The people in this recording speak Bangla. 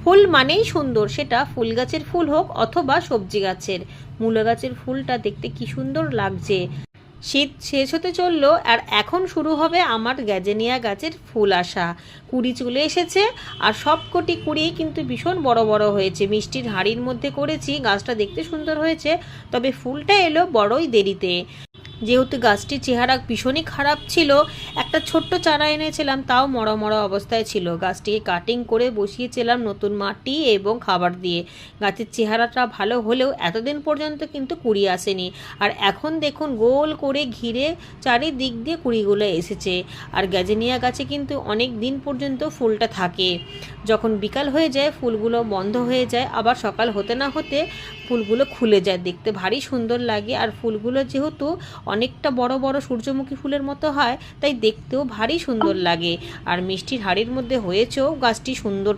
ফুল মানেই সুন্দর, সেটা ফুল গাছের ফুল হোক অথবা সবজি গাছের। মূলো গাছের ফুলটা দেখতে কি সুন্দর লাগছে। শীত শেষ হতে চললো আর এখন শুরু হবে আমার গ্যাজেনিয়া গাছের ফুল আসা। কুড়ি চলে এসেছে আর সবকটি কুড়ি কিন্তু ভীষণ বড় বড় হয়েছে। মিষ্টির হাঁড়ির মধ্যে করেছি, গাছটা দেখতে সুন্দর হয়েছে, তবে ফুলটা এলো বড়ই দেরিতে। যেহেতু গাছটির চেহারা ভীষণই খারাপ ছিল, একটা ছোট্ট চারা এনেছিলাম, তাও মরা মরা অবস্থায় ছিল। গাছটিকে কাটিং করে বসিয়েছিলাম নতুন মাটি এবং খাবার দিয়ে। গাছের চেহারাটা ভালো হলেও এতদিন পর্যন্ত কিন্তু কুড়ি আসেনি। আর এখন দেখুন গোল করে ঘিরে চারিদিক দিয়ে কুড়িগুলো এসেছে। আর গ্যাজেনিয়া গাছে কিন্তু অনেক দিন পর্যন্ত ফুলটা থাকে। যখন বিকাল হয়ে যায় ফুলগুলো বন্ধ হয়ে যায়, আবার সকাল হতে না হতে ফুলগুলো খুলে যায়, দেখতে ভারী সুন্দর লাগে। আর ফুলগুলো যেহেতু অনেকটা বড় বড় সূর্যমুখী ফুলের মতো হয়, তাই দেখতেও ভারী সুন্দর লাগে। আর মিষ্টির হাঁড়ির মধ্যে হয়েছেও গাছটি সুন্দর।